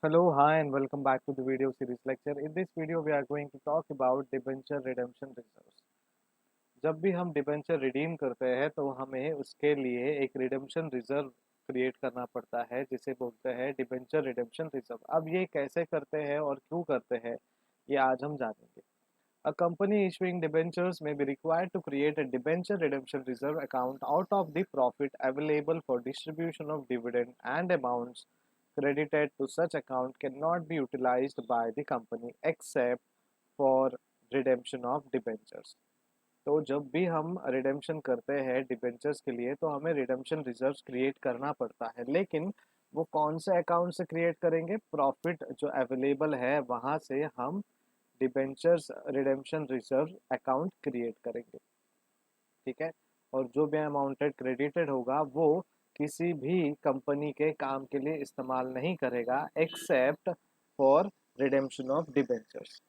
Hello, hi, and welcome back to the video series lecture. In this video, we are going to talk about debenture redemption reserves. जब भी हम debenture redeem करते हैं तो हमें उसके लिए एक रिडेम्पशन रिजर्व क्रिएट करना पड़ता है जिसे बोलते हैं डिबेंचर रिडेम्पशन रिजर्व। अब ये कैसे करते हैं और क्यों करते हैं ये आज हम जानेंगे। A company issuing debentures may be required to create a debenture redemption reserve account out of the profit available for distribution of dividend, and amounts credited to such account cannot be utilized by the company except for redemption of debentures। तो जब भी हम redemption करते हैं debentures के लिए तो हमें रिडेम्पशन रिजर्व्स क्रिएट करना पड़ता है, लेकिन वो कौन से अकाउंट से क्रिएट करेंगे? प्रॉफिट जो अवेलेबल है वहां से हम debentures redemption reserve account create करेंगे। ठीक है। और जो भी अमाउंटेड क्रेडिटेड होगा वो किसी भी कंपनी के काम के लिए इस्तेमाल नहीं करेगा except for redemption of debentures.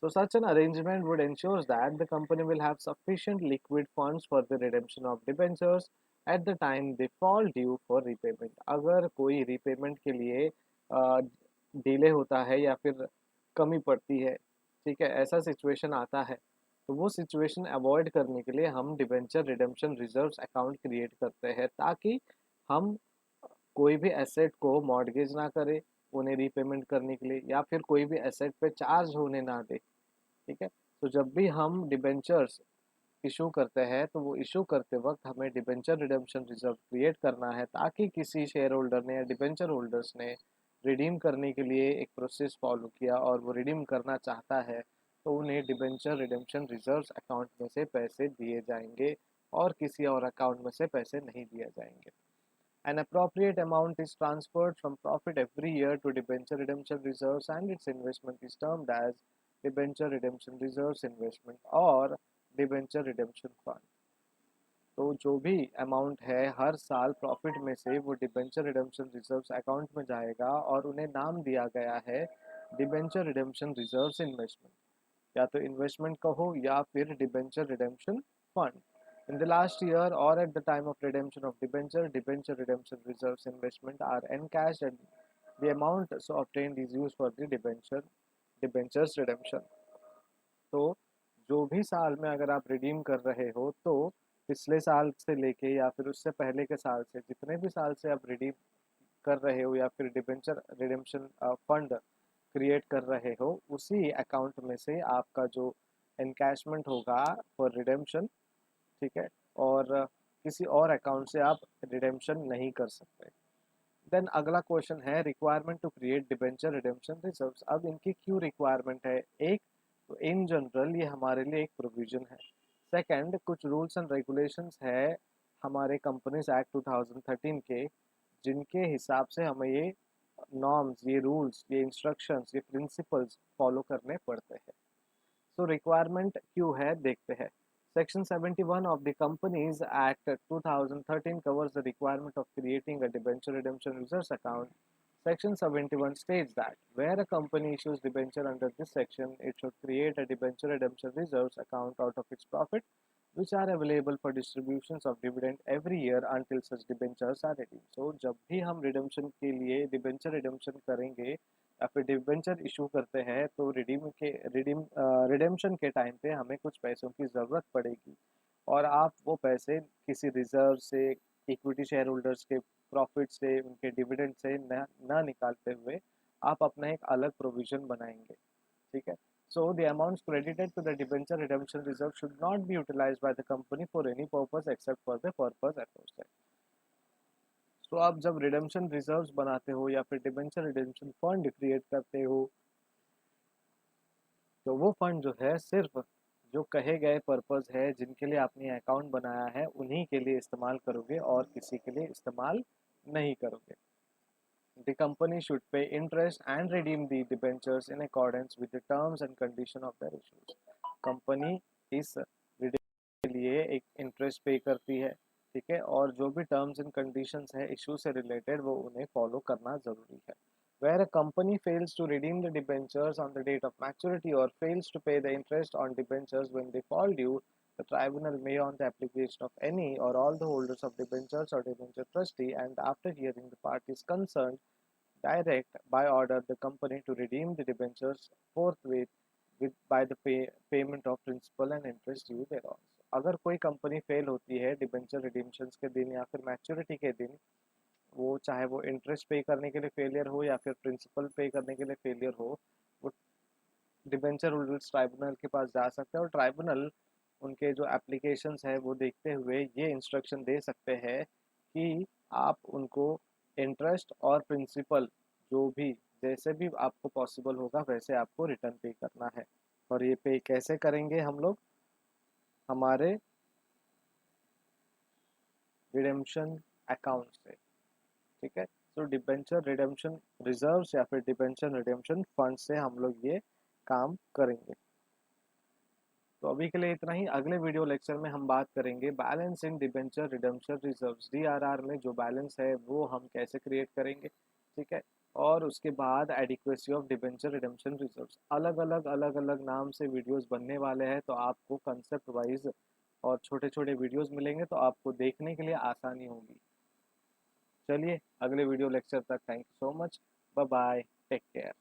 So such an arrangement would ensure that the company will have sufficient liquid funds for the redemption of debentures at the time they fall due for repayment। अगर कोई repayment के लिए delay होता है या फिर कमी पड़ती है, ठीक है, ऐसा सिचुएशन आता है, तो वो सिचुएशन अवॉइड करने के लिए हम debenture redemption reserves account create करते हैं ताकि हम कोई भी एसेट को मॉर्गेज ना करें उन्हें रीपेमेंट करने के लिए, या फिर कोई भी एसेट पे चार्ज होने ना दे। ठीक है। तो जब भी हम डिबेंचर्स इशू करते हैं तो वो इशू करते वक्त हमें डिबेंचर रिडेम्पशन रिजर्व क्रिएट करना है ताकि किसी शेयर होल्डर ने या डिबेंचर होल्डर्स ने रिडीम करने के लिए एक प्रोसेस फॉलो किया और वो रिडीम करना चाहता है तो उन्हें डिबेंचर रिडेम्पशन रिजर्व्स अकाउंट में से पैसे दिए जाएंगे और किसी और अकाउंट में से पैसे नहीं दिए जाएंगे। An appropriate amount is transferred from profit every year to debenture redemption reserves, and its investment is termed as debenture redemption reserves investment or debenture redemption fund। तो जो भी अमाउंट है हर साल प्रॉफिट में से वो डिबेंचर रिडेम्पशन रिजर्व्स अकाउंट में जाएगा और उन्हें नाम दिया गया है डिबेंचर रिडेम्पशन रिजर्व्स इन्वेस्टमेंट, या तो इन्वेस्टमेंट कहो या फिर debenture redemption fund. In the last year or at the time of redemption of debenture, debenture redemption reserves investment are encashed and the amount so obtained is used for the debentures redemption। तो जो भी साल में अगर आप redeem कर रहे हो तो पिछले साल से लेके या फिर उससे पहले के साल से जितने भी साल से आप रिडीम कर रहे हो या फिर डिबेंचर रिडेम्पशन फंड क्रिएट कर रहे हो उसी अकाउंट में से आपका जो एनकैशमेंट होगा फॉर रिडेम्पशन, ठीक है, और किसी और अकाउंट से आप रिडेम्पशन नहीं कर सकते। देन अगला क्वेश्चन है requirement to create debenture redemption reserves. अब इनकी क्यों रिक्वायरमेंट है? एक तो इन जनरल ये हमारे लिए एक प्रोविजन है। सेकंड, कुछ रूल्स एंड रेगुलेशंस है हमारे कंपनीज एक्ट 2013 के, जिनके हिसाब से हमें ये नॉर्म्स, ये रूल्स, ये इंस्ट्रक्शंस, ये प्रिंसिपल्स फॉलो करने पड़ते हैं। सो रिक्वायरमेंट क्यों है देखते हैं। Section 71 of the Companies Act 2013 covers the requirement of creating a debenture redemption reserves account. Section 71 states that where a company issues debenture under this section, it should create a debenture redemption reserves account out of its profit, which are available for distributions of dividend every year until such debentures are redeemed। So जब भी हम redemption के लिए debenture redemption करेंगे या फिर debenture issue करते हैं तो रिडेम्पशन के टाइम पे हमें कुछ पैसों की ज़रूरत पड़ेगी और आप वो पैसे किसी रिजर्व से, इक्विटी शेयर होल्डर्स के प्रॉफिट से, उनके डिविडेंड से न निकालते हुए आप अपना एक अलग प्रोविजन बनाएंगे। ठीक है। So the amounts credited to the debenture redemption reserve should not be utilized by the company for any purpose except for the purpose aforesaid। तो आप जब रिडेम्पशन रिजर्व्स बनाते हो या फिर डिबेंचर रिडेम्पशन फंड क्रिएट करते हो तो वो फंड जो है सिर्फ जो कहे गए पर्पस है जिनके लिए आपने अकाउंट बनाया है उन्हीं के लिए इस्तेमाल करोगे और किसी के लिए इस्तेमाल नहीं करोगे। The company should pay interest and redeem the debentures in accordance with the terms and condition of their issues। Company इस रिडीम के लिए एक इंटरेस्ट पे करती है, ठीक है, और जो भी टर्म्स एंड कंडीशंस है इशू से रिलेटेड वो उन्हें फॉलो करना जरूरी है। Where a company fails to redeem the debentures on the date of maturity or fails to pay the interest on debentures when they fall due, the tribunal may, on the application of any or all the holders of debentures or debenture trustee, and after hearing the parties concerned, direct by order the company to redeem the debentures forthwith with by the payment of principal and interest due thereon. अगर कोई company fail होती है debenture रिडीम्शंस के दिन या फिर maturity के दिन, वो चाहे वो इंटरेस्ट पे करने के लिए फेलियर हो या फिर प्रिंसिपल पे करने के लिए फेलियर हो, वो डिबेंचर होल्डर्स ट्राइब्यूनल के पास जा सकते हैं और ट्राइब्यूनल उनके जो एप्लीकेशंस है वो देखते हुए ये इंस्ट्रक्शन दे सकते हैं कि आप उनको इंटरेस्ट और प्रिंसिपल जो भी जैसे भी आपको पॉसिबल होगा वैसे आपको रिटर्न पे करना है। और ये पे कैसे करेंगे हम लोग? हमारे रिडेम्पशन अकाउंट से। ठीक है, तो डिबेंचर रिडेम्पशन रिजर्व्स या फिर डिबेंचर रिडेम्पशन फंड से हम लोग ये काम करेंगे। तो अभी के लिए इतना ही। अगले वीडियो लेक्चर में हम बात करेंगे बैलेंस इन डिबेंचर रिडेम्पशन रिजर्व्स, डीआरआर में जो बैलेंस है वो हम कैसे क्रिएट करेंगे। ठीक है, और उसके बाद adequacy of debenture redemption reserves. अलग अलग नाम से वीडियोस बनने वाले हैं, तो आपको कंसेप्ट वाइज और छोटे छोटे वीडियोस मिलेंगे तो आपको देखने के लिए आसानी होगी। चलिए अगले वीडियो लेक्चर तक, thank you so much, bye bye, take care.